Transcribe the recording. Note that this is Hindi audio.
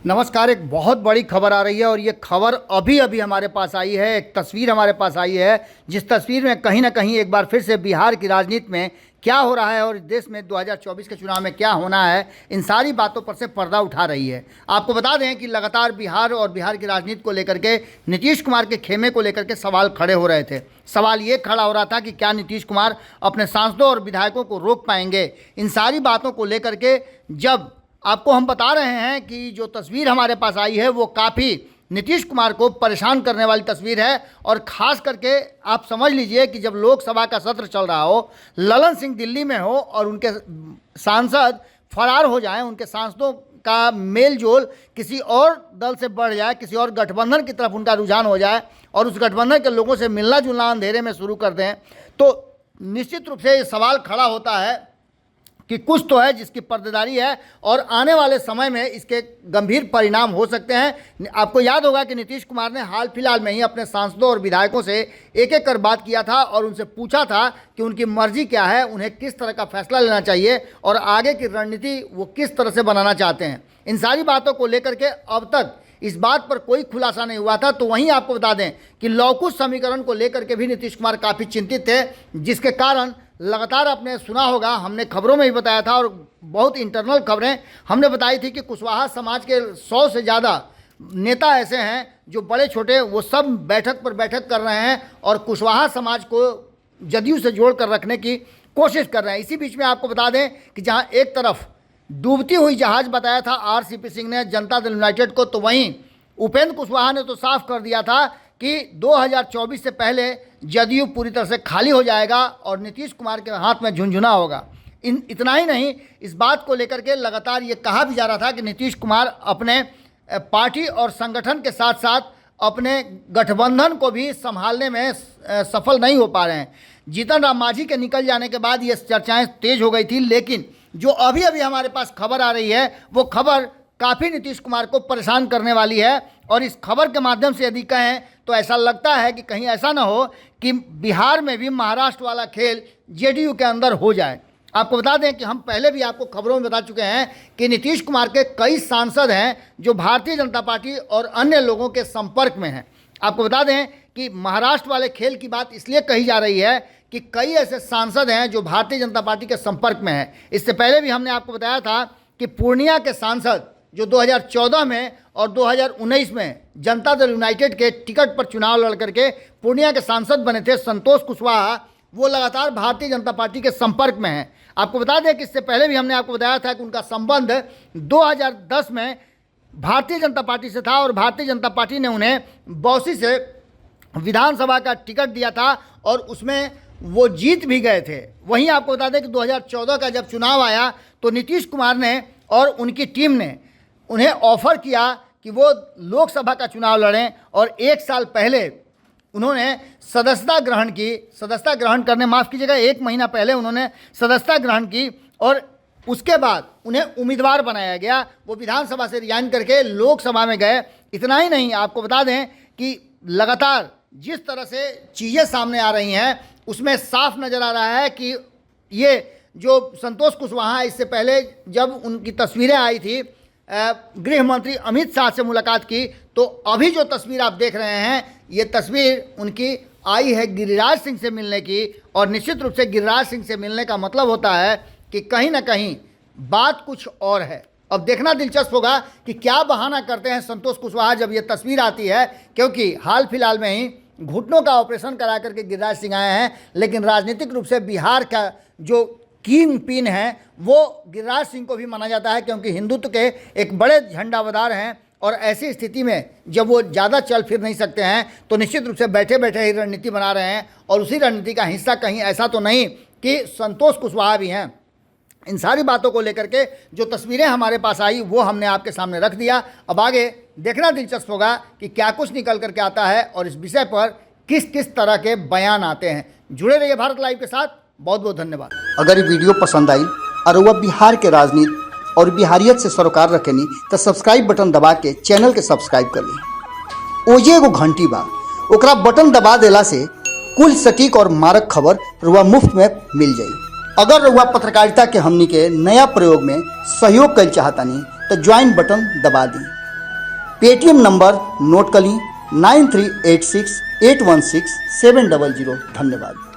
नमस्कार। एक बहुत बड़ी खबर आ रही है और ये खबर अभी अभी हमारे पास आई है। एक तस्वीर हमारे पास आई है जिस तस्वीर में कहीं ना कहीं एक बार फिर से बिहार की राजनीति में क्या हो रहा है और देश में 2024 के चुनाव में क्या होना है, इन सारी बातों पर से पर्दा उठा रही है। आपको बता दें कि लगातार बिहार और बिहार की राजनीति को लेकर के नीतीश कुमार के खेमे को लेकर के सवाल खड़े हो रहे थे। सवाल ये खड़ा हो रहा था कि क्या नीतीश कुमार अपने सांसदों और विधायकों को रोक पाएंगे। इन सारी बातों को लेकर के जब आपको हम बता रहे हैं कि जो तस्वीर हमारे पास आई है वो काफ़ी नीतीश कुमार को परेशान करने वाली तस्वीर है। और ख़ास करके आप समझ लीजिए कि जब लोकसभा का सत्र चल रहा हो, ललन सिंह दिल्ली में हो और उनके सांसद फरार हो जाएं, उनके सांसदों का मेल जोल किसी और दल से बढ़ जाए, किसी और गठबंधन की तरफ उनका रुझान हो जाए और उस गठबंधन के लोगों से मिलना जुलना अंधेरे में शुरू कर दें, तो निश्चित रूप से ये सवाल खड़ा होता है कि कुछ तो है जिसकी पर्देदारी है और आने वाले समय में इसके गंभीर परिणाम हो सकते हैं। आपको याद होगा कि नीतीश कुमार ने हाल फिलहाल में ही अपने सांसदों और विधायकों से एक एक कर बात किया था और उनसे पूछा था कि उनकी मर्जी क्या है, उन्हें किस तरह का फैसला लेना चाहिए और आगे की रणनीति वो किस तरह से बनाना चाहते हैं। इन सारी बातों को लेकर के अब तक इस बात पर कोई खुलासा नहीं हुआ था। तो वहीं आपको बता दें कि लौकुश समीकरण को लेकर के भी नीतीश कुमार काफ़ी चिंतित थे, जिसके कारण लगातार आपने सुना होगा, हमने खबरों में भी बताया था और बहुत इंटरनल खबरें हमने बताई थी कि कुशवाहा समाज के 100 से ज़्यादा नेता ऐसे हैं जो बड़े छोटे वो सब बैठक पर बैठक कर रहे हैं और कुशवाहा समाज को जदयू से जोड़ कर रखने की कोशिश कर रहे हैं। इसी बीच में आपको बता दें कि जहाँ एक तरफ डूबती हुई जहाज़ बताया था आरसीपी सिंह ने जनता दल यूनाइटेड को, तो वहीं उपेंद्र कुशवाहा ने तो साफ कर दिया था कि 2024 से पहले जदयू पूरी तरह से खाली हो जाएगा और नीतीश कुमार के हाथ में झुंझुना होगा। इतना ही नहीं, इस बात को लेकर के लगातार ये कहा भी जा रहा था कि नीतीश कुमार अपने पार्टी और संगठन के साथ साथ अपने गठबंधन को भी संभालने में सफल नहीं हो पा रहे हैं। जीतन राम मांझी के निकल जाने के बाद ये चर्चाएं तेज हो गई थी, लेकिन जो अभी अभी हमारे पास खबर आ रही है वो खबर काफ़ी नीतीश कुमार को परेशान करने वाली है। और इस खबर के माध्यम से यदि कहें तो ऐसा लगता है कि कहीं ऐसा ना हो कि बिहार में भी महाराष्ट्र वाला खेल जेडीयू के अंदर हो जाए। आपको बता दें कि हम पहले भी आपको खबरों में बता चुके हैं कि नीतीश कुमार के कई सांसद हैं जो भारतीय जनता पार्टी और अन्य लोगों के संपर्क में हैं। आपको बता दें कि महाराष्ट्र वाले खेल की बात इसलिए कही जा रही है कि कई ऐसे सांसद हैं जो भारतीय जनता पार्टी के संपर्क में हैं। इससे पहले भी हमने आपको बताया था कि पूर्णिया के सांसद जो 2014 में और 2019 में जनता दल यूनाइटेड के टिकट पर चुनाव लड़ करके पूर्णिया के सांसद बने थे, संतोष कुशवाहा, वो लगातार भारतीय जनता पार्टी के संपर्क में हैं। आपको बता दें कि इससे पहले भी हमने आपको बताया था कि उनका संबंध 2010 में भारतीय जनता पार्टी से था और भारतीय जनता पार्टी ने उन्हें बौसी से विधानसभा का टिकट दिया था और उसमें वो जीत भी गए थे। वहीं आपको बता दें कि 2014 का जब चुनाव आया तो नीतीश कुमार ने और उनकी टीम ने उन्हें ऑफ़र किया कि वो लोकसभा का चुनाव लड़ें और एक साल पहले उन्होंने सदस्यता ग्रहण की। सदस्यता ग्रहण करने, माफ़ कीजिएगा, 1 महीना पहले उन्होंने सदस्यता ग्रहण की और उसके बाद उन्हें उम्मीदवार बनाया गया। वो विधानसभा से रिजाइन करके लोकसभा में गए। इतना ही नहीं, आपको बता दें कि लगातार जिस तरह से चीज़ें सामने आ रही हैं उसमें साफ नज़र आ रहा है कि ये जो संतोष कुशवाहा, इससे पहले जब उनकी तस्वीरें आई थी गृह मंत्री अमित शाह से मुलाकात की, तो अभी जो तस्वीर आप देख रहे हैं ये तस्वीर उनकी आई है गिरिराज सिंह से मिलने की। और निश्चित रूप से गिरिराज सिंह से मिलने का मतलब होता है कि कहीं ना कहीं बात कुछ और है। अब देखना दिलचस्प होगा कि क्या बहाना करते हैं संतोष कुशवाहा जब ये तस्वीर आती है, क्योंकि हाल फिलहाल में ही घुटनों का ऑपरेशन करा करके गिरिराज सिंह आए हैं, लेकिन राजनीतिक रूप से बिहार का जो किंग पिन है वो गिरिराज सिंह को भी माना जाता है, क्योंकि हिंदुत्व के एक बड़े झंडावदार हैं। और ऐसी स्थिति में जब वो ज़्यादा चल फिर नहीं सकते हैं तो निश्चित रूप से बैठे बैठे ही रणनीति बना रहे हैं और उसी रणनीति का हिस्सा कहीं ऐसा तो नहीं कि संतोष कुशवाहा भी हैं। इन सारी बातों को लेकर के जो तस्वीरें हमारे पास आई वो हमने आपके सामने रख दिया। अब आगे देखना दिलचस्प होगा कि क्या कुछ निकल करके आता है और इस विषय पर किस किस तरह के बयान आते हैं। जुड़े रहिए भारत लाइव के साथ। बहुत बहुत धन्यवाद। अगर ये वीडियो पसंद आई और वह बिहार के राजनीति और बिहारियत से सरोकार रखेनी तो सब्सक्राइब बटन दबा के चैनल के सब्सक्राइब कर ली। ओजे एगो घंटी बा, ओकरा बटन दबा देला से कुल सटीक और मारक खबर रुआ मुफ्त में मिल जाई। अगर रुआ पत्रकारिता के हमनी के नया प्रयोग में सहयोग कर चाहतानी तो ज्वाइन बटन दबा दी। पेटीएम नंबर नोट कर ली 9386816700। धन्यवाद।